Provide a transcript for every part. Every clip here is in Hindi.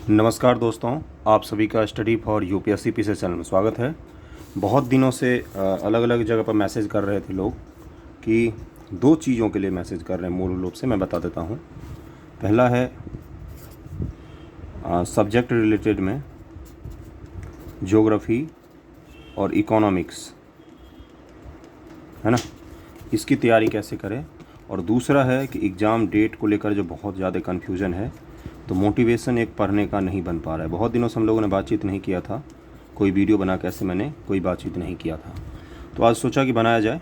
नमस्कार दोस्तों, आप सभी का study for UPSC PC channel में स्वागत है। बहुत दिनों से अलग अलग जगह पर मैसेज कर रहे थे लोग कि दो चीज़ों के लिए मैसेज कर रहे हैं। मूल रूप से मैं बता देता हूँ। पहला है सब्जेक्ट रिलेटेड में ज्योग्राफी और इकोनॉमिक्स, है ना, इसकी तैयारी कैसे करें। और दूसरा है कि एग्ज़ाम डेट को लेकर जो बहुत ज़्यादा कन्फ्यूज़न है, तो मोटिवेशन एक पढ़ने का नहीं बन पा रहा है। बहुत दिनों से हम लोगों ने बातचीत नहीं किया था, कोई वीडियो बना कैसे मैंने कोई बातचीत नहीं किया था, तो आज सोचा कि बनाया जाए।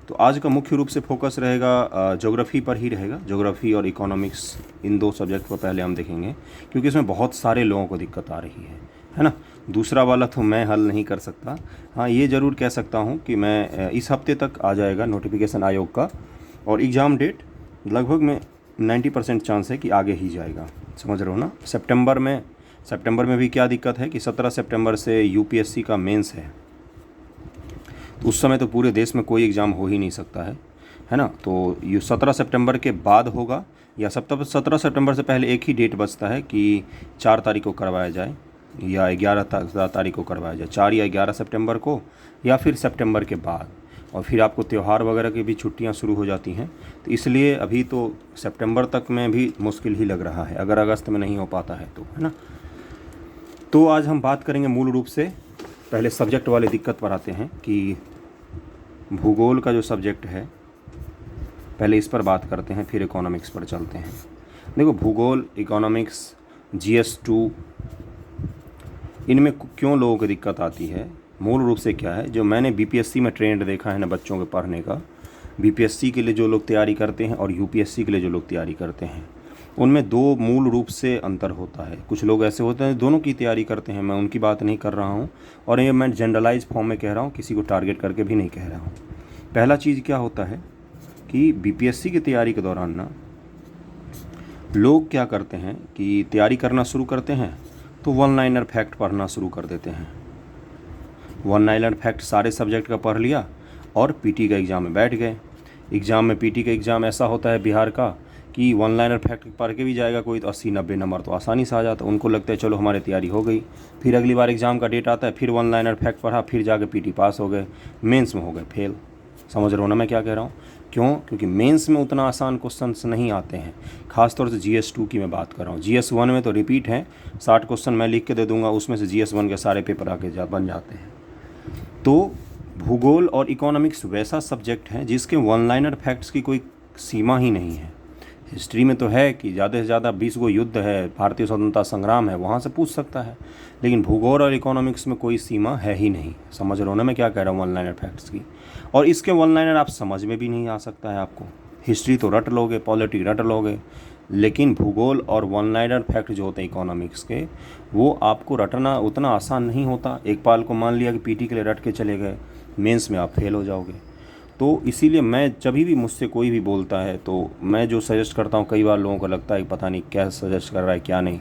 तो आज का मुख्य रूप से फोकस रहेगा ज्योग्राफी पर ही रहेगा। ज्योग्राफी और इकोनॉमिक्स, इन दो सब्जेक्ट को पहले हम देखेंगे, क्योंकि इसमें बहुत सारे लोगों को दिक्कत आ रही है ना। दूसरा वाला तो मैं हल नहीं कर सकता। हाँ, ये ज़रूर कह सकता हूँ कि मैं इस हफ्ते तक आ जाएगा नोटिफिकेशन आयोग का, और एग्ज़ाम डेट लगभग में 90% चांस है कि आगे ही जाएगा। समझ रहे हो ना। सितंबर में भी क्या दिक्कत है कि 17 सितंबर से यूपीएससी का मेंस है, तो उस समय तो पूरे देश में कोई एग्ज़ाम हो ही नहीं सकता है ना। तो ये 17 सितंबर के बाद होगा, या 17 सितंबर से पहले एक ही डेट बचता है कि 4 तारीख को करवाया जाए या 11 तारीख को करवाया जाए, 4 या 11 सितंबर को, या फिर सितंबर के बाद। और फिर आपको त्यौहार वगैरह की भी छुट्टियां शुरू हो जाती हैं, तो इसलिए अभी तो सितंबर तक में भी मुश्किल ही लग रहा है, अगर अगस्त में नहीं हो पाता है तो, है ना। तो आज हम बात करेंगे मूल रूप से, पहले सब्जेक्ट वाले दिक्कत पर आते हैं कि भूगोल का जो सब्जेक्ट है, पहले इस पर बात करते हैं, फिर इकोनॉमिक्स पर चलते हैं। देखो, भूगोल, इकोनॉमिक्स, GS2, इनमें क्यों लोगों को दिक्कत आती है, मूल रूप से क्या है, जो मैंने बीपीएससी में ट्रेंड देखा है ना बच्चों के पढ़ने का, बीपीएससी के लिए जो लोग तैयारी करते हैं और यूपीएससी के लिए जो लोग तैयारी करते हैं, उनमें दो मूल रूप से अंतर होता है। कुछ लोग ऐसे होते हैं दोनों की तैयारी करते हैं, मैं उनकी बात नहीं कर रहा हूँ, और ये मैं जनरलाइज फॉर्म में कह रहा हूँ, किसी को टारगेट करके भी नहीं कह रहा हूँ। पहला चीज़ क्या होता है कि बीपीएससी की तैयारी के दौरान ना लोग क्या करते हैं कि तैयारी करना शुरू करते हैं तो वन लाइनर फैक्ट पढ़ना शुरू कर देते हैं। वन लाइनर फैक्ट सारे सब्जेक्ट का पढ़ लिया और पीटी का एग्ज़ाम में बैठ गए। एग्ज़ाम में पीटी का एग्ज़ाम ऐसा होता है बिहार का कि वन लाइनर फैक्ट पढ़ के भी जाएगा कोई तो 80-90 नंबर तो आसानी से आ जाता है। उनको लगता है चलो हमारी तैयारी हो गई। फिर अगली बार एग्ज़ाम का डेट आता है, फिर वन लाइनर फैक्ट पढ़ा, फिर जाके पीटी पास हो गए, मेंस में हो गए फेल। समझ रहे हो ना मैं क्या कह रहा हूँ। क्यों? क्योंकि मेंस में उतना आसान क्वेश्चंस नहीं आते हैं, खासतौर से GS2 की मैं बात कर रहा हूँ। GS1 में तो रिपीट है, 60 क्वेश्चन मैं लिख के दे दूंगा, उसमें से GS1 के सारे पेपर आके बन जाते हैं। तो भूगोल और इकोनॉमिक्स वैसा सब्जेक्ट है जिसके वन लाइनर फैक्ट्स की कोई सीमा ही नहीं है। हिस्ट्री में तो है कि ज़्यादा से ज़्यादा 20 गो युद्ध है, भारतीय स्वतंत्रता संग्राम है, वहाँ से पूछ सकता है, लेकिन भूगोल और इकोनॉमिक्स में कोई सीमा है ही नहीं। समझ रहे हो ना मैं क्या कह रहा हूँ, वन लाइनर फैक्ट्स की। और इसके वन लाइनर आप समझ में भी नहीं आ सकता है आपको। हिस्ट्री तो रट लोगे, पॉलिटी रट लोगे, लेकिन भूगोल और वन लाइनर फैक्ट जो होते हैं इकोनॉमिक्स के, वो आपको रटना उतना आसान नहीं होता। एक पाल को मान लिया कि पीटी के लिए रट के चले गए, मेंस में आप फेल हो जाओगे। तो इसीलिए मैं जब भी मुझसे कोई भी बोलता है तो मैं जो सजेस्ट करता हूँ, कई बार लोगों को लगता है कि पता नहीं क्या सजेस्ट कर रहा है क्या नहीं,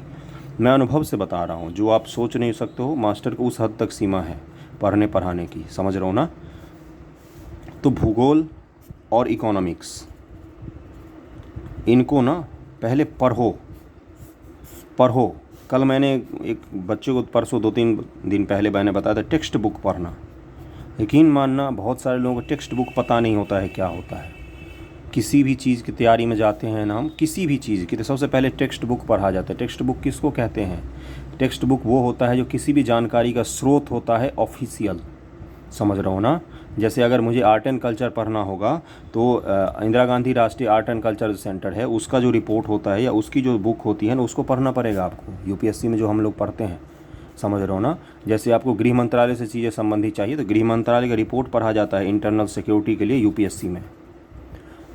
मैं अनुभव से बता रहा हूँ। जो आप सोच नहीं सकते हो, मास्टर को उस हद तक सीमा है पढ़ने पढ़ाने की। समझ रहे हो ना। तो भूगोल और इकोनॉमिक्स, इनको ना पहले पढ़ो। कल मैंने एक बच्चे को, परसों 2-3 दिन पहले मैंने बताया था टेक्स्ट बुक पढ़ना। यकीन मानना, बहुत सारे लोगों को टेक्स्ट बुक पता नहीं होता है क्या होता है। किसी भी चीज़ की तैयारी में जाते हैं ना हम, किसी भी चीज़ की, तो सबसे पहले टेक्स्ट बुक पढ़ा जाता है। टेक्स्ट बुक किसको कहते हैं? टेक्स्ट बुक वो होता है जो किसी भी जानकारी का स्रोत होता है, ऑफिशियल। समझ रहे हो ना। जैसे अगर मुझे आर्ट एंड कल्चर पढ़ना होगा तो इंदिरा गांधी राष्ट्रीय आर्ट एंड कल्चर सेंटर है, उसका जो रिपोर्ट होता है या उसकी जो बुक होती है ना, उसको पढ़ना पड़ेगा आपको, यूपीएससी में जो हम लोग पढ़ते हैं। समझ रहे हो ना। जैसे आपको गृह मंत्रालय से चीज़ें संबंधी चाहिए तो गृह मंत्रालय का रिपोर्ट पढ़ा जाता है इंटरनल सिक्योरिटी के लिए यूपीएससी में।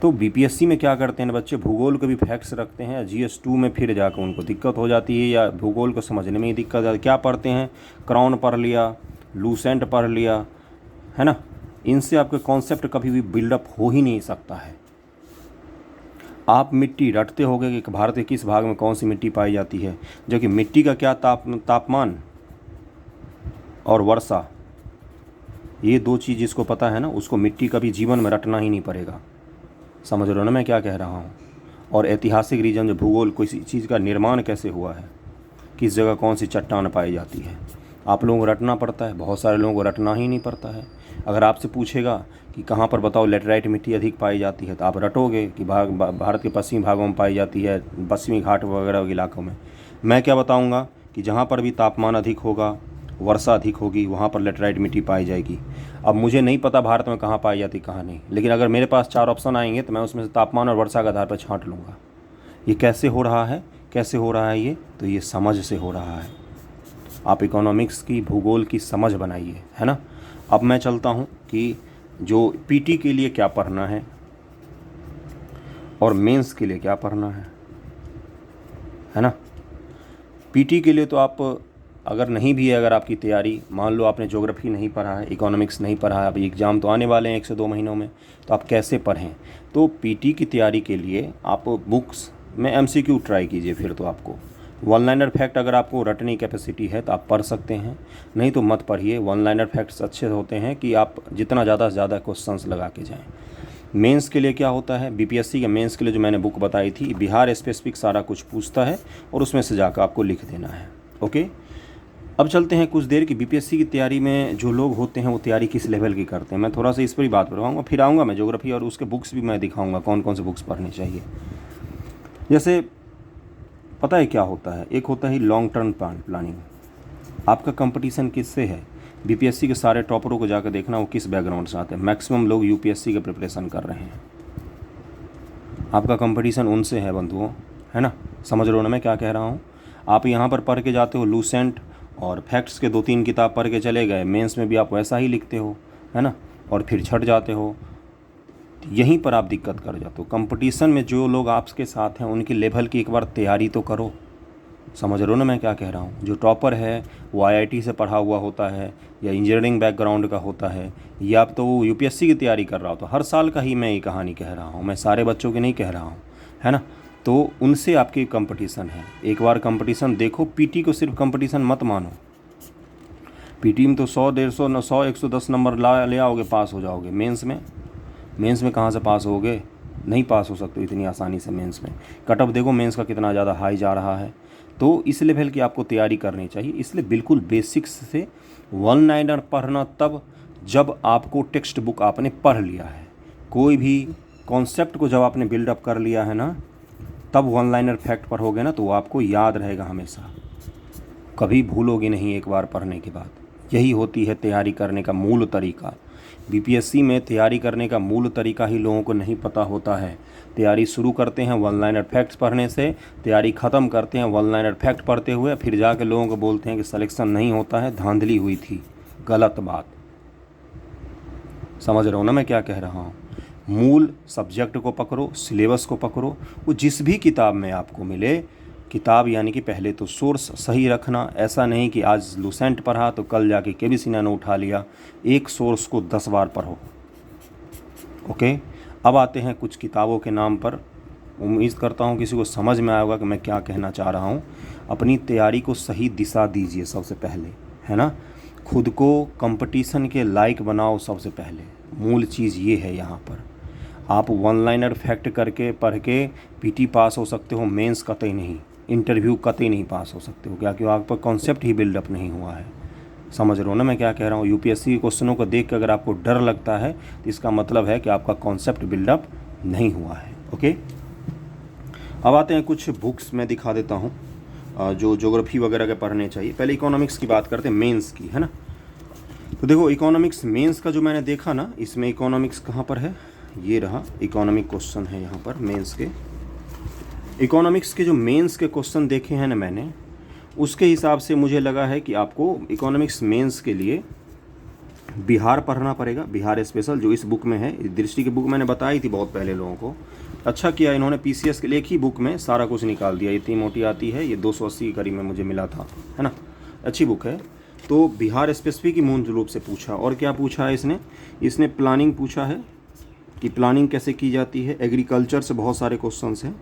तो बीपीएससी में क्या करते हैं बच्चे, भूगोल के भी फैक्ट्स रखते हैं, GS2 में फिर जाकर उनको दिक्कत हो जाती है, या भूगोल को समझने में ही दिक्कत आती है। क्या पढ़ते हैं? क्राउन पढ़ लिया, लूसेंट पढ़ लिया, है ना। इनसे आपके कॉन्सेप्ट कभी भी बिल्डअप हो ही नहीं सकता है। आप मिट्टी रटते होगे कि भारत के किस भाग में कौन सी मिट्टी पाई जाती है, जो कि मिट्टी का क्या तापमान और वर्षा, ये दो चीज़ जिसको पता है ना, उसको मिट्टी का भी जीवन में रटना ही नहीं पड़ेगा। समझ रहे हो ना मैं क्या कह रहा हूँ। और ऐतिहासिक रीजन, जो भूगोल, किसी चीज़ का निर्माण कैसे हुआ है, किस जगह कौन सी चट्टान पाई जाती है। आप लोगों को रटना पड़ता है, बहुत सारे लोगों को रटना ही नहीं पड़ता है। अगर आपसे पूछेगा कि कहाँ पर बताओ लेटराइट मिट्टी अधिक पाई जाती है, तो आप रटोगे कि भारत के पश्चिमी भागों में पाई जाती है, पश्चिमी घाट वगैरह इलाकों में। मैं क्या बताऊँगा कि जहाँ पर भी तापमान अधिक होगा, वर्षा अधिक होगी, वहाँ पर लेटराइट मिट्टी पाई जाएगी। अब मुझे नहीं पता भारत में कहाँ पाई जाती कहाँ नहीं, लेकिन अगर मेरे पास 4 ऑप्शन आएंगे तो मैं उसमें से तापमान और वर्षा के आधार पर छांट लूँगा। ये कैसे हो रहा है, कैसे हो रहा है ये? तो ये समझ से हो रहा है। आप इकोनॉमिक्स की, भूगोल की समझ बनाइए, है ना। अब मैं चलता हूँ कि जो पीटी के लिए क्या पढ़ना है और मेंस के लिए क्या पढ़ना है ना। पीटी के लिए तो आप अगर नहीं भी है, अगर आपकी तैयारी, मान लो आपने ज्योग्राफी नहीं पढ़ा है, इकोनॉमिक्स नहीं पढ़ा है, अभी एग्ज़ाम तो आने वाले हैं 1 से 2 महीनों में, तो आप कैसे पढ़ें? तो पीटी की तैयारी के लिए आप बुक्स में एमसीक्यू ट्राई कीजिए। फिर तो आपको वन लाइनर फैक्ट अगर आपको रटने कैपेसिटी है तो आप पढ़ सकते हैं, नहीं तो मत पढ़िए। वन लाइनर फैक्ट्स अच्छे होते हैं कि आप जितना ज़्यादा से ज़्यादा क्वेश्चंस लगा के जाएँ। मेंस के लिए क्या होता है, बीपीएससी के मेंस के लिए जो मैंने बुक बताई थी, बिहार स्पेसिफिक सारा कुछ पूछता है और उसमें से जाकर आपको लिख देना है। ओके, अब चलते हैं कुछ देर की बीपीएससी की तैयारी में जो लोग होते हैं वो तैयारी किस लेवल की करते हैं। मैं थोड़ा सा इस पर ही बात करवाऊँगा, फिर आऊँगा मैं ज्योग्राफी और उसके बुक्स भी मैं दिखाऊँगा कौन कौन से बुक्स पढ़ने चाहिए। जैसे पता है क्या होता है, एक होता है लॉन्ग टर्म प्लानिंग। आपका कंपटीशन किससे है? बीपीएससी के सारे टॉपरों को जाकर देखना वो किस बैकग्राउंड से आते हैं। मैक्सिमम लोग यूपीएससी के प्रिपरेशन कर रहे हैं। आपका कंपटीशन उनसे है बंधुओं, है ना। समझ रहे हो ना मैं क्या कह रहा हूँ। आप यहाँ पर पढ़ के जाते हो लूसेंट और फैक्ट्स के 2-3 किताब पढ़ के चले गए, मेंस में भी आप वैसा ही लिखते हो, है ना, और फिर छट जाते हो। यहीं पर आप दिक्कत कर जाते हो। कंपटीशन में जो लोग आपके साथ हैं उनकी लेवल की एक बार तैयारी तो करो। समझ रहे हो ना मैं क्या कह रहा हूँ। जो टॉपर है वो आईआईटी से पढ़ा हुआ होता है या इंजीनियरिंग बैकग्राउंड का होता है, या अब तो वो यूपीएससी की तैयारी कर रहा हो। तो हर साल का ही मैं ये कहानी कह रहा हूँ, मैं सारे बच्चों की नहीं कह रहा हूँ, है ना। तो उनसे आपकी कंपटीशन है। एक बार कंपटीशन देखो। पीटी को सिर्फ कंपटीशन मत मानो। पीटी में तो 100, 150, 100, 110 नंबर ले आओगे, पास हो जाओगे। मेंस में कहाँ से पास होगे? नहीं पास हो सकते इतनी आसानी से मेंस में। कट ऑफ देखो मेंस का कितना ज़्यादा हाई जा रहा है। तो इस लेवल की आपको तैयारी करनी चाहिए। इसलिए बिल्कुल बेसिक्स से वन लाइनर पढ़ना तब जब आपको टेक्स्ट बुक आपने पढ़ लिया है। कोई भी कॉन्सेप्ट को जब आपने बिल्डअप कर लिया है ना, तब वन लाइनर फैक्ट पढ़ोगे ना तो वो आपको याद रहेगा हमेशा, कभी भूलोगे नहीं एक बार पढ़ने के बाद। यही होती है तैयारी करने का मूल तरीका। बीपीएससी में तैयारी करने का मूल तरीका ही लोगों को नहीं पता होता है। तैयारी शुरू करते हैं वन लाइनर फैक्ट्स पढ़ने से, तैयारी ख़त्म करते हैं वन लाइनर फैक्ट पढ़ते हुए, फिर जाके लोगों को बोलते हैं कि सिलेक्शन नहीं होता है, धांधली हुई थी। गलत बात। समझ रहे हो ना मैं क्या कह रहा हूँ। मूल सब्जेक्ट को पकड़ो, सिलेबस को पकड़ो। वो जिस भी किताब में आपको मिले, किताब यानी कि पहले तो सोर्स सही रखना। ऐसा नहीं कि आज लूसेंट पढ़ा तो कल जाके केबी सिन्हा ने उठा लिया। एक सोर्स को 10 बार पढ़ो। ओके, अब आते हैं कुछ किताबों के नाम पर। उम्मीद करता हूँ किसी को समझ में आएगा कि मैं क्या कहना चाह रहा हूँ। अपनी तैयारी को सही दिशा दीजिए सबसे पहले, है ना। खुद को कंपटीशन के लायक बनाओ सबसे पहले। मूल चीज़ ये है यहाँ पर। आप वन लाइनर फैक्ट करके पढ़ के पीटी पास हो सकते हो, मेंस कतई नहीं, इंटरव्यू कतई नहीं पास हो सकते हो। क्या? क्यों? आपका कॉन्सेप्ट ही बिल्डअप नहीं हुआ है। समझ रहे हो ना मैं क्या कह रहा हूँ। यूपीएससी के क्वेश्चनों को देख कर अगर आपको डर लगता है तो इसका मतलब है कि आपका कॉन्सेप्ट बिल्डअप नहीं हुआ है। ओके, अब आते हैं कुछ बुक्स मैं दिखा देता हूँ जो ज्योग्राफी वगैरह के पढ़ने चाहिए। पहले इकोनॉमिक्स की बात करते हैं, मेंस की, है ना। तो देखो इकोनॉमिक्स मेंस का जो मैंने देखा ना, इसमें इकोनॉमिक्स कहाँ पर है, ये रहा इकोनॉमिक क्वेश्चन है यहाँ पर मेंस के। इकोनॉमिक्स के जो मेंस के क्वेश्चन देखे हैं ना मैंने, उसके हिसाब से मुझे लगा है कि आपको इकोनॉमिक्स मेंस के लिए बिहार पढ़ना पड़ेगा। बिहार स्पेशल जो इस बुक में है, दृष्टि की बुक मैंने बताई थी बहुत पहले लोगों को। अच्छा किया इन्होंने पीसीएस के लिए एक ही बुक में सारा कुछ निकाल दिया। इतनी मोटी आती है, ये 280 के करीब में मुझे मिला था, है ना। अच्छी बुक है। तो बिहार स्पेसिफिक ही मूल रूप से पूछा। और क्या पूछा है इसने प्लानिंग पूछा है कि प्लानिंग कैसे की जाती है। एग्रीकल्चर से बहुत सारे क्वेश्चंस हैं।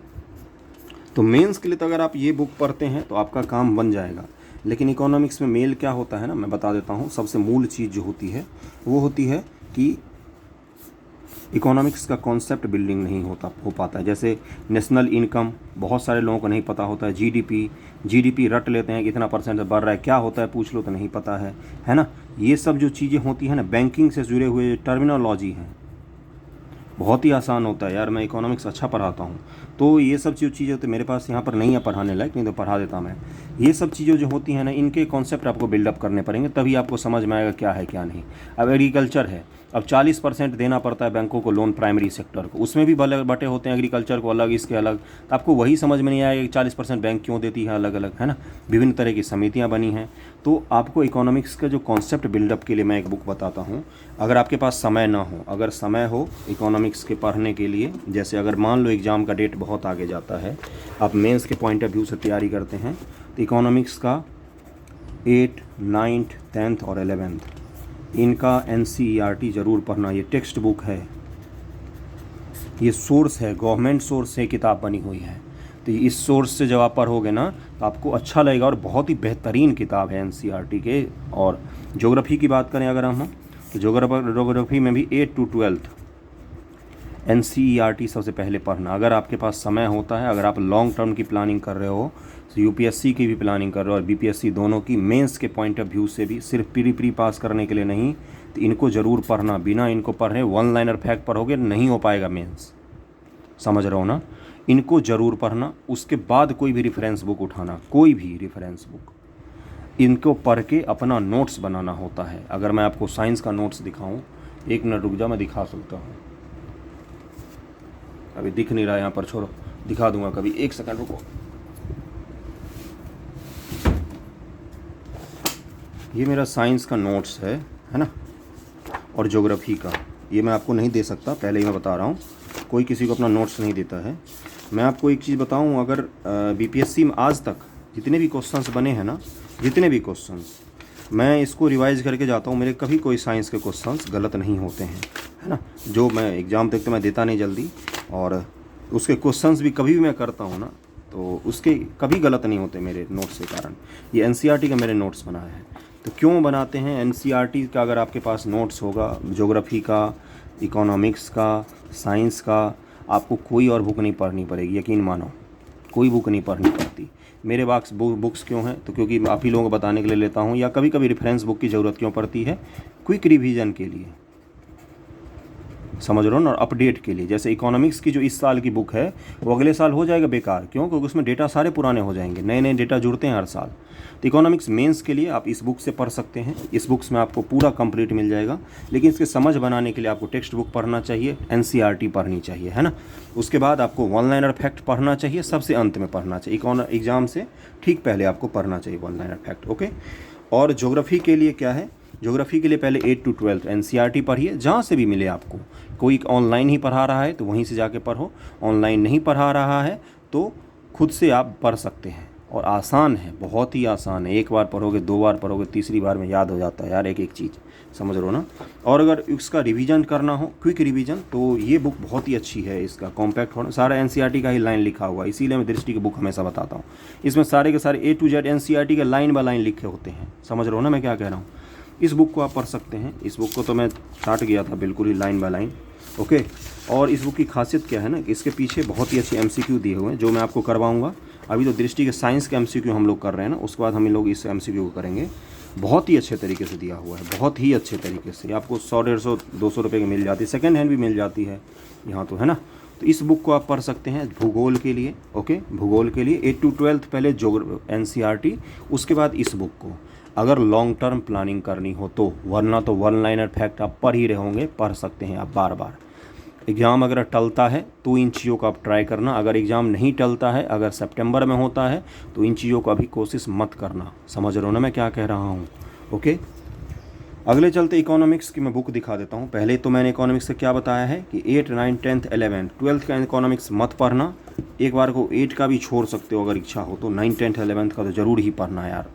तो मेंस के लिए तो अगर आप ये बुक पढ़ते हैं तो आपका काम बन जाएगा। लेकिन इकोनॉमिक्स में मेल क्या होता है ना, मैं बता देता हूँ। सबसे मूल चीज़ जो होती है वो होती है कि इकोनॉमिक्स का कॉन्सेप्ट बिल्डिंग नहीं हो पाता है। जैसे नेशनल इनकम बहुत सारे लोगों को नहीं पता होता है, जीडीपी रट लेते हैं, कितना परसेंट बढ़ रहा है, क्या होता है पूछ लो तो नहीं पता है ना। ये सब जो चीज़ें होती हैं ना, बैंकिंग से जुड़े हुए टर्मिनोलॉजी हैं, बहुत ही आसान होता है यार। मैं इकोनॉमिक्स अच्छा पढ़ाता हूँ, तो ये सब जो चीज़ें होती मेरे पास यहाँ पर नहीं है पढ़ाने लायक, नहीं तो पढ़ा देता मैं। ये सब चीज़ें जो होती हैं ना, इनके कॉन्सेप्ट आपको बिल्डअप करने पड़ेंगे, तभी आपको समझ में आएगा क्या है क्या नहीं। अब एग्रीकल्चर है, अब 40% देना पड़ता है बैंकों को लोन प्राइमरी सेक्टर को, उसमें भी बटे होते हैं, एग्रीकल्चर को अलग, इसके अलग। तो आपको वही समझ में नहीं आएगा कि 40% बैंक क्यों देती है अलग अलग, है ना। विभिन्न तरह की समितियाँ बनी हैं। तो आपको इकोनॉमिक्स का जो कॉन्सेप्ट बिल्डअप के लिए मैं एक बुक बताता हूँ। अगर आपके पास समय ना हो, अगर समय हो इकोनॉमिक्स के पढ़ने के लिए, जैसे अगर मान लो एग्ज़ाम का डेट बहुत आगे जाता है, आप मेंस के पॉइंट ऑफ व्यू से तैयारी करते हैं, तो इकोनॉमिक्स का 8, 9, 10 और 11 इनका NCERT ज़रूर पढ़ना। ये टेक्स्ट बुक है, ये सोर्स है, गवर्नमेंट सोर्स से किताब बनी हुई है। तो इस सोर्स से जब आप पढ़ोगे ना तो आपको अच्छा लगेगा, और बहुत ही बेहतरीन किताब है NCERT के। और ज्योग्राफी की बात करें अगर हम, तो ज्योग्राफी में भी 8 to 12 NCERT सबसे पहले पढ़ना। अगर आपके पास समय होता है, अगर आप लॉन्ग टर्म की प्लानिंग कर रहे हो, तो UPSC की भी प्लानिंग कर रहे हो और BPSC दोनों की, मेंस के पॉइंट ऑफ व्यू से भी, सिर्फ प्री पास करने के लिए नहीं, तो इनको ज़रूर पढ़ना। बिना इनको पढ़े वन लाइनर फैक्ट पढ़ोगे नहीं हो पाएगा मेंस, समझ रहे हो ना। इनको ज़रूर पढ़ना, उसके बाद कोई भी रेफरेंस बुक उठाना, कोई भी रेफरेंस बुक, इनको पढ़ के अपना नोट्स बनाना होता है। अगर मैं आपको साइंस का नोट्स दिखाऊं, 1 मिनट रुक जाओ, मैं दिखा सकता हूँ। अभी दिख नहीं रहा यहाँ पर, छोड़ो, दिखा दूंगा कभी, 1 सेकंड रुको। ये मेरा साइंस का नोट्स है ना, और ज्योग्राफी का। ये मैं आपको नहीं दे सकता, पहले ही मैं बता रहा हूँ, कोई किसी को अपना नोट्स नहीं देता है। मैं आपको एक चीज़ बताऊँ, अगर BPSC में आज तक जितने भी क्वेश्चंस बने हैं ना, जितने भी क्वेश्चंस, मैं इसको रिवाइज़ करके जाता हूँ, मेरे कभी कोई साइंस के क्वेश्चंस गलत नहीं होते हैं, है ना। जो मैं एग्ज़ाम तक तो मैं देता नहीं जल्दी, और उसके क्वेश्चंस भी कभी भी मैं करता हूँ ना, तो उसके कभी गलत नहीं होते मेरे नोट्स के कारण। ये NCERT का मेरे नोट्स बनाया है। तो क्यों बनाते हैं NCERT का? अगर आपके पास नोट्स होगा ज्योग्राफी का, इकोनॉमिक्स का, साइंस का, आपको कोई और बुक नहीं पढ़नी पड़ेगी, यकीन मानो, कोई बुक नहीं पढ़नी पड़ती। मेरे पास बुक्स क्यों हैं? तो क्योंकि आप ही लोगों को बताने के लिए लेता हूँ, या कभी कभी रेफरेंस बुक की ज़रूरत क्यों पड़ती है? क्विक रिवीजन के लिए, समझ रहे हो ना, और अपडेट के लिए। जैसे इकोनॉमिक्स की जो इस साल की बुक है, वो अगले साल हो जाएगा बेकार, क्यों? क्योंकि उसमें डेटा सारे पुराने हो जाएंगे, नए नए डेटा जुड़ते हैं हर साल। तो इकोनॉमिक्स मेंस के लिए आप इस बुक से पढ़ सकते हैं, इस बुक्स में आपको पूरा कंप्लीट मिल जाएगा। लेकिन इसके समझ बनाने के लिए आपको टेक्स्ट बुक पढ़ना चाहिए, NCERT पढ़नी चाहिए, है ना। उसके बाद आपको वन लाइनर फैक्ट पढ़ना चाहिए, सबसे अंत में पढ़ना चाहिए, एग्जाम से ठीक पहले आपको पढ़ना चाहिए वन लाइनर फैक्ट, ओके। और ज्योग्राफी के लिए क्या है? ज्योग्राफी के लिए पहले 8 to 12 NCERT पढ़िए, जहाँ से भी मिले आपको। कोई ऑनलाइन ही पढ़ा रहा है तो वहीं से जाके पढ़ो, ऑनलाइन नहीं पढ़ा रहा है तो खुद से आप पढ़ सकते हैं। और आसान है, बहुत ही आसान है, 1 बार पढ़ोगे, 2 बार पढ़ोगे, तीसरी बार में याद हो जाता है यार एक एक चीज़, समझ रहे हो ना। और अगर इसका रिवीजन करना हो, क्विक रिवीजन, तो ये बुक बहुत ही अच्छी है। इसका कॉम्पैक्ट होना, सारा NCERT का ही लाइन लिखा हुआ है, इसीलिए मैं दृष्टि की बुक हमेशा बताता हूँ। इसमें सारे के सारे A to Z NCERT के लाइन बाय लाइन लिखे होते हैं, समझ रहे हो ना मैं क्या कह रहा हूँ। इस बुक को आप पढ़ सकते हैं। इस बुक को तो मैं छाट गया था बिल्कुल ही लाइन बाय लाइन, ओके। और इस बुक की खासियत क्या है ना, इसके पीछे बहुत ही अच्छे MCQ दिए हुए हैं, जो मैं आपको करवाऊंगा। अभी तो दृष्टि के साइंस के MCQ हम लोग कर रहे हैं ना, उसके बाद हम लोग इस MCQ को करेंगे। बहुत ही अच्छे तरीके से दिया हुआ है, बहुत ही अच्छे तरीके से। आपको 100, 150, 200 रुपये की मिल जाती है, सेकेंड हैंड भी मिल जाती है यहाँ तो, है ना। तो इस बुक को आप पढ़ सकते हैं भूगोल के लिए, ओके। भूगोल के लिए 8 to 12 पहले NCERT, उसके बाद इस बुक को, अगर लॉन्ग टर्म प्लानिंग करनी हो तो। वरना तो वन लाइनर फैक्ट आप पढ़ ही रहे होंगे, पढ़ सकते हैं आप बार बार। एग्ज़ाम अगर टलता है तो इन चीज़ों को आप ट्राई करना। अगर एग्ज़ाम नहीं टलता है, अगर सितंबर में होता है, तो इन चीज़ों को अभी कोशिश मत करना, समझ रहे हो ना मैं क्या कह रहा हूँ, ओके। अगले चलते इकोनॉमिक्स की मैं बुक दिखा देता हूँ। पहले तो मैंने इकोनॉमिक्स से क्या बताया है कि 8, 9, 10, 11, 12 का इकोनॉमिक्स मत पढ़ना। एक बार को 8 का भी छोड़ सकते हो अगर इच्छा हो तो, 9, 10, 11 का तो ज़रूर ही पढ़ना यार,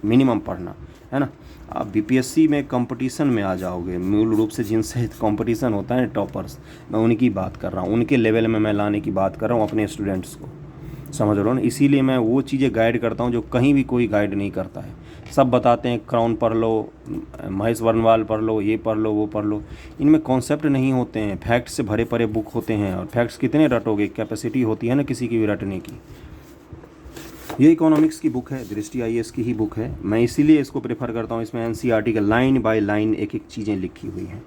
मिनिमम पढ़ना, है ना। आप BPSC में कंपटीशन में आ जाओगे, मूल रूप से जिनसे कंपटीशन होता है टॉपर्स, मैं उनकी बात कर रहा हूँ, उनके लेवल में मैं लाने की बात कर रहा हूँ अपने स्टूडेंट्स को। समझ रहे हो ना, इसीलिए मैं वो चीज़ें गाइड करता हूँ जो कहीं भी कोई गाइड नहीं करता है। सब बताते हैं क्राउन पढ़ लो, महेश वर्णवाल पढ़ लो, ये पढ़ लो, वो पढ़ लो, इनमें कॉन्सेप्ट नहीं होते हैं, फैक्ट से भरे पड़े बुक होते हैं, और फैक्ट्स कितने रटोगे, कैपेसिटी होती है ना किसी की भी रटने की। ये इकोनॉमिक्स की बुक है, दृष्टि आईएएस की ही बुक है, मैं इसीलिए इसको प्रेफर करता हूँ। इसमें एनसीईआरटी का लाइन बाय लाइन एक एक चीज़ें लिखी हुई हैं,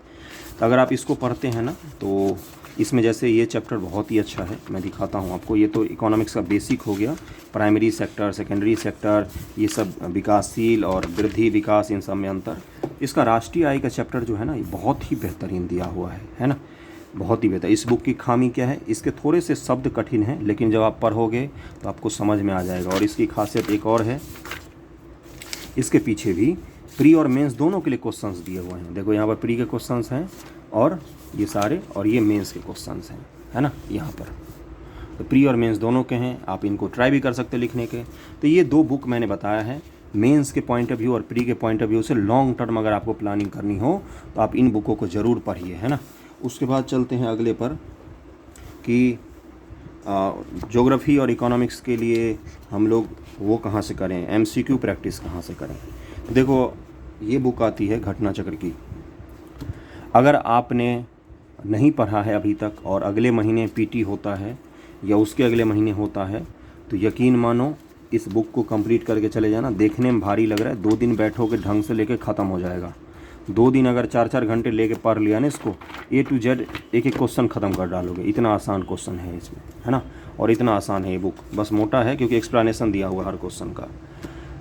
तो अगर आप इसको पढ़ते हैं ना तो इसमें जैसे ये चैप्टर बहुत ही अच्छा है, मैं दिखाता हूँ आपको। ये तो इकोनॉमिक्स का बेसिक हो गया, प्राइमरी सेक्टर, सेकेंडरी सेक्टर, ये सब विकासशील और वृद्धि विकास, इन सब में अंतर। इसका राष्ट्रीय आय का चैप्टर जो है ना, ये बहुत ही बेहतरीन दिया हुआ है ना, बहुत ही बेहतर। इस बुक की खामी क्या है, इसके थोड़े से शब्द कठिन हैं, लेकिन जब आप पढ़ोगे तो आपको समझ में आ जाएगा। और इसकी खासियत एक और है, इसके पीछे भी प्री और मेंस दोनों के लिए क्वेश्चंस दिए हुए हैं। देखो यहाँ पर प्री के क्वेश्चंस हैं और ये सारे, और ये मेंस के क्वेश्चंस हैं, है ना, यहाँ पर तो प्री और मेंस दोनों के हैं, आप इनको ट्राई भी कर सकते हैं लिखने के। तो ये दो बुक मैंने बताया है, मेंस के पॉइंट ऑफ व्यू और प्री के पॉइंट ऑफ व्यू से लॉन्ग टर्म अगर आपको प्लानिंग करनी हो तो आप इन बुकों को ज़रूर पढ़िए, है ना। उसके बाद चलते हैं अगले पर कि ज्योग्राफी और इकोनॉमिक्स के लिए हम लोग वो कहाँ से करें, एमसीक्यू प्रैक्टिस कहाँ से करें। देखो ये बुक आती है घटना चक्र की, अगर आपने नहीं पढ़ा है अभी तक और अगले महीने पीटी होता है या उसके अगले महीने होता है, तो यकीन मानो इस बुक को कंप्लीट करके चले जाना। देखने में भारी लग रहा है, 2 दिन बैठोगे ढंग से लेके ख़त्म हो जाएगा। 2 दिन अगर 4-4 घंटे लेके पढ़ लिया ना इसको, A to Z एक एक क्वेश्चन ख़त्म कर डालोगे। इतना आसान क्वेश्चन है इसमें, है ना, और इतना आसान है ये बुक, बस मोटा है क्योंकि एक्सप्लेनेशन दिया हुआ हर क्वेश्चन का।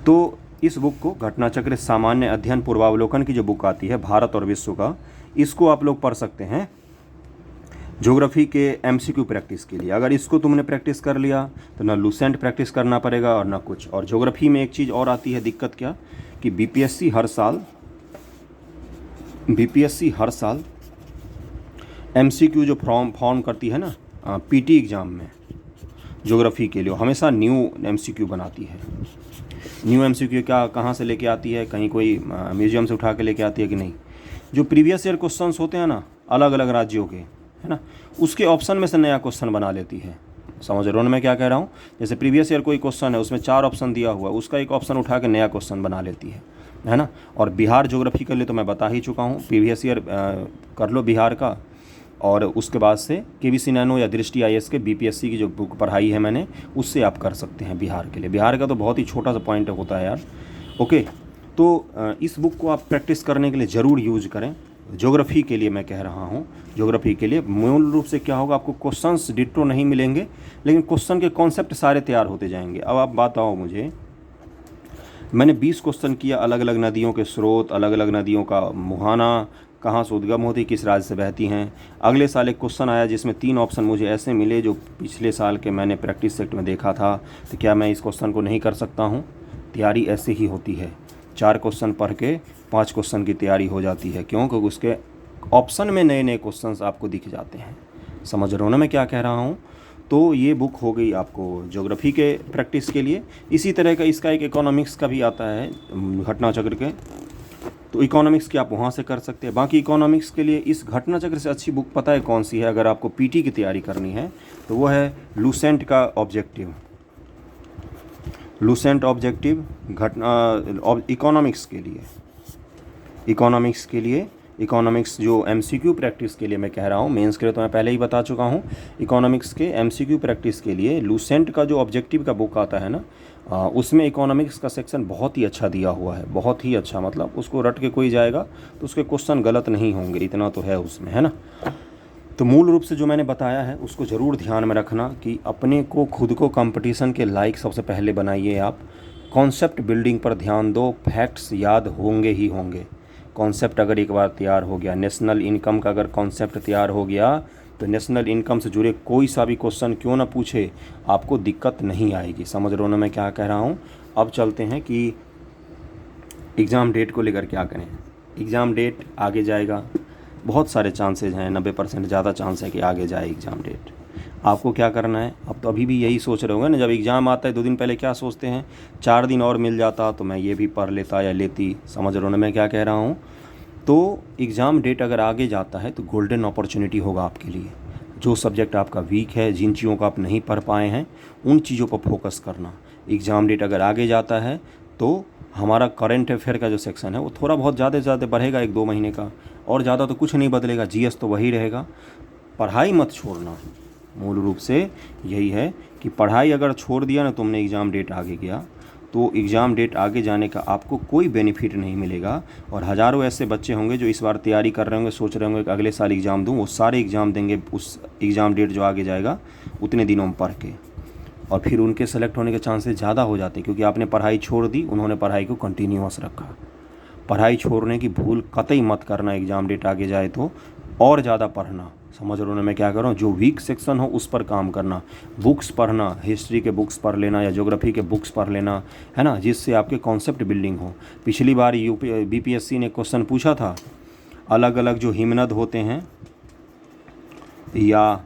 तो इस बुक को घटना चक्र सामान्य अध्ययन पूर्वावलोकन की जो बुक आती है भारत और विश्व का, इसको आप लोग पढ़ सकते हैं ज्योग्राफी के एमसीक्यू प्रैक्टिस के लिए। अगर इसको तुमने प्रैक्टिस कर लिया तो ना लूसेंट प्रैक्टिस करना पड़ेगा और ना कुछ। और ज्योग्राफी में एक चीज़ और आती है दिक्कत, क्या कि बीपीएससी हर साल एमसीक्यू जो फॉर्म करती है ना पीटी एग्ज़ाम में ज्योग्राफी के लिए, हमेशा न्यू एमसीक्यू बनाती है। न्यू एमसीक्यू क्या कहाँ से लेके आती है, कहीं कोई म्यूजियम से उठा के लेके आती है कि नहीं, जो प्रीवियस ईयर क्वेश्चंस होते हैं ना अलग अलग राज्यों के, है ना, उसके ऑप्शन में से नया क्वेश्चन बना लेती है। समझ रहे हो ना मैं क्या कह रहा हूँ। जैसे प्रीवियस ईयर कोई क्वेश्चन है, उसमें 4 ऑप्शन दिया हुआ है, उसका एक ऑप्शन उठा के नया क्वेश्चन बना लेती है ना। और बिहार ज्योग्राफी के लिए तो मैं बता ही चुका हूँ, प्रीवियस ईयर कर लो बिहार का, और उसके बाद से केवीसी नैनो या दृष्टि आईएएस के बीपीएससी की जो बुक पढ़ाई है मैंने, उससे आप कर सकते हैं बिहार के लिए। बिहार का तो बहुत ही छोटा सा पॉइंट होता है यार। ओके, तो इस बुक को आप प्रैक्टिस करने के लिए ज़रूर यूज करें। ज्योग्राफी के लिए मैं कह रहा हूँ, ज्योग्राफी के लिए मूल रूप से क्या होगा, आपको क्वेश्चंस डिट्टो नहीं मिलेंगे, लेकिन क्वेश्चन के कॉन्सेप्ट सारे तैयार होते जाएंगे। अब आप बताओ मुझे, मैंने 20 क्वेश्चन किया, अलग अलग नदियों के स्रोत, अलग अलग नदियों का मुहाना, कहाँ से उद्गम होती, किस राज्य से बहती हैं। अगले साल एक क्वेश्चन आया जिसमें 3 ऑप्शन मुझे ऐसे मिले जो पिछले साल के मैंने प्रैक्टिस सेट में देखा था, तो क्या मैं इस क्वेश्चन को नहीं कर सकता हूँ। तैयारी ऐसे ही होती है, 4 क्वेश्चन पढ़ के 5 क्वेश्चन की तैयारी हो जाती है। क्यों? क्योंकि उसके ऑप्शन में नए नए क्वेश्चंस आपको दिख जाते हैं। समझ रहे हो ना मैं क्या कह रहा हूँ। तो ये बुक हो गई आपको ज्योग्राफी के प्रैक्टिस के लिए। इसी तरह का इसका एक इकोनॉमिक्स का भी आता है घटना चक्र के, तो इकोनॉमिक्स की आप वहाँ से कर सकते हैं। बाकी इकोनॉमिक्स के लिए इस घटना चक्र से अच्छी बुक पता है कौन सी है, अगर आपको पीटी की तैयारी करनी है तो वो है लूसेंट का ऑब्जेक्टिव। लूसेंट ऑब्जेक्टिव घटना इकोनॉमिक्स के लिए इकोनॉमिक्स जो एमसीक्यू प्रैक्टिस के लिए मैं कह रहा हूँ, मेंस के लिए तो मैं पहले ही बता चुका हूँ। इकोनॉमिक्स के एमसीक्यू प्रैक्टिस के लिए लूसेंट का जो ऑब्जेक्टिव का बुक आता है ना, उसमें इकोनॉमिक्स का सेक्शन बहुत ही अच्छा दिया हुआ है, बहुत ही अच्छा। मतलब उसको रट के कोई जाएगा तो उसके क्वेश्चन गलत नहीं होंगे, इतना तो है उसमें, है ना। तो मूल रूप से जो मैंने बताया है उसको ज़रूर ध्यान में रखना कि अपने को खुद को कंपटीशन के लायक सबसे पहले बनाइए आप। कॉन्सेप्ट बिल्डिंग पर ध्यान दो, फैक्ट्स याद होंगे ही होंगे। कॉन्सेप्ट अगर एक बार तैयार हो गया, नेशनल इनकम का अगर कॉन्सेप्ट तैयार हो गया तो नेशनल इनकम से जुड़े कोई सा भी क्वेश्चन क्यों ना पूछे, आपको दिक्कत नहीं आएगी। समझ रहे हो ना मैं क्या कह रहा हूँ। अब चलते हैं कि एग्ज़ाम डेट को लेकर क्या करें। एग्ज़ाम डेट आगे जाएगा, बहुत सारे चांसेज हैं, 90% ज़्यादा चांस है कि आगे जाए एग्ज़ाम डेट। आपको क्या करना है, अब तो अभी भी यही सोच रहे होंगे ना, जब एग्ज़ाम आता है 2 दिन पहले क्या सोचते हैं, 4 दिन और मिल जाता तो मैं ये भी पढ़ लेता या लेती। समझ रहे हो ना मैं क्या कह रहा हूँ। तो एग्ज़ाम डेट अगर आगे जाता है तो गोल्डन अपॉर्चुनिटी होगा आपके लिए। जो सब्जेक्ट आपका वीक है, जिन चीज़ों को आप नहीं पढ़ पाए हैं, उन चीज़ों पर फोकस करना। एग्ज़ाम डेट अगर आगे जाता है तो हमारा करंट अफेयर का जो सेक्शन है वो थोड़ा बहुत ज़्यादा से ज़्यादा बढ़ेगा 1-2 महीने का, और ज़्यादा तो कुछ नहीं बदलेगा, जीएस तो वही रहेगा। पढ़ाई मत छोड़ना, मूल रूप से यही है कि पढ़ाई अगर छोड़ दिया ना तुमने, एग्ज़ाम डेट आगे गया तो एग्ज़ाम डेट आगे जाने का आपको कोई बेनिफिट नहीं मिलेगा। और हज़ारों ऐसे बच्चे होंगे जो इस बार तैयारी कर रहे होंगे, सोच रहे होंगे कि अगले साल एग्ज़ाम दूँ, वो सारे एग्ज़ाम देंगे उस एग्ज़ाम डेट जो आगे जाएगा उतने दिनों में पढ़ के, और फिर उनके सेलेक्ट होने के चांसेस ज़्यादा हो जाते हैं, क्योंकि आपने पढ़ाई छोड़ दी, उन्होंने पढ़ाई को कंटिन्यूअस रखा। पढ़ाई छोड़ने की भूल कतई मत करना, एग्ज़ाम डेट आगे जाए तो और ज़्यादा पढ़ना। समझ रहे हो ना मैं क्या कर रहा हूँ? जो वीक सेक्शन हो उस पर काम करना, बुक्स पढ़ना, हिस्ट्री के बुक्स पढ़ लेना या ज्योग्राफी के बुक्स पढ़ लेना, है ना, जिससे आपके कॉन्सेप्ट बिल्डिंग हो। पिछली बार बीपीएससी ने क्वेश्चन पूछा था, अलग अलग जो हिमनद होते हैं या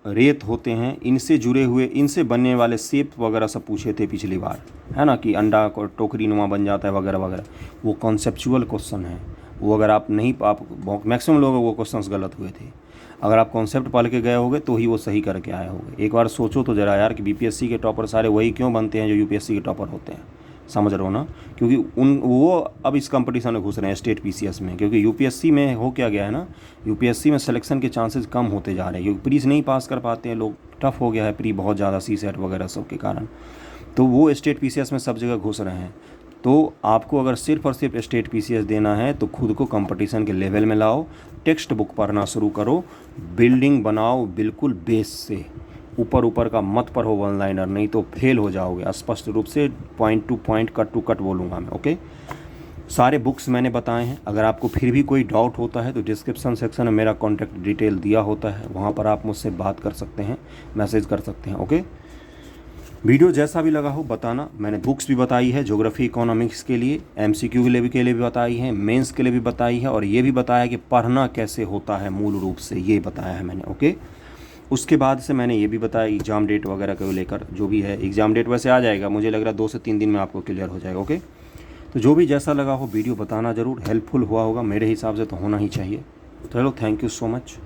रेत होते हैं, इनसे जुड़े हुए, इनसे बनने वाले शेप वगैरह सब पूछे थे पिछली बार, है ना, कि अंडा को टोकरी नुमा बन जाता है वगैरह वगैरह। वो कॉन्सेप्चुअल क्वेश्चन है, वो अगर आप नहीं, आप मैक्सिमम लोगों वो क्वेश्चंस गलत हुए थे। अगर आप कॉन्सेप्ट पढ़ के गए होगे तो ही वो सही करके आए होगे। एक बार सोचो तो ज़रा यार कि बीपीएससी के टॉपर सारे वही क्यों बनते हैं जो यूपीएससी के टॉपर होते हैं। समझ रहे हो ना? क्योंकि वो अब इस कंपटीशन में घुस रहे हैं स्टेट पीसीएस में, क्योंकि यूपीएससी में हो क्या गया है ना, यूपीएससी में सिलेक्शन के चांसेस कम होते जा रहे हैं, क्योंकि प्रीज नहीं पास कर पाते हैं लोग, टफ हो गया है प्री बहुत ज़्यादा, सीसेट वगैरह सब के कारण। तो वो स्टेट पीसीएस में सब जगह घुस रहे हैं। तो आपको अगर सिर्फ और सिर्फ स्टेट पीसीएस देना है तो खुद को कंपटीशन के लेवल में लाओ, टेक्स्ट बुक पढ़ना शुरू करो, बिल्डिंग बनाओ बिल्कुल बेस से, ऊपर ऊपर का मत पढ़ो वन लाइनर, नहीं तो फेल हो जाओगे। स्पष्ट रूप से point to point, cut to cut बोलूँगा मैं, ओके। सारे बुक्स मैंने बताए हैं। अगर आपको फिर भी कोई डाउट होता है तो डिस्क्रिप्शन सेक्शन में मेरा कॉन्टैक्ट डिटेल दिया होता है, वहाँ पर आप मुझसे बात कर सकते हैं, मैसेज कर सकते हैं, ओके। वीडियो जैसा भी लगा हो बताना। मैंने बुक्स भी बताई है ज्योग्राफी इकोनॉमिक्स के लिए, एमसीक्यू के लिए भी बताई है, मेंस के लिए भी बताई है, और ये भी बताया कि पढ़ना कैसे होता है मूल रूप से, ये बताया है मैंने, ओके। उसके बाद से मैंने ये भी बताया एग्ज़ाम डेट वगैरह को लेकर, जो भी है एग्ज़ाम डेट वैसे आ जाएगा, मुझे लग रहा है 2 से 3 दिन में आपको क्लियर हो जाएगा, ओके। तो जो भी जैसा लगा हो वीडियो बताना ज़रूर, हेल्पफुल हुआ होगा मेरे हिसाब से तो होना ही चाहिए। चलो, थैंक यू सो मच।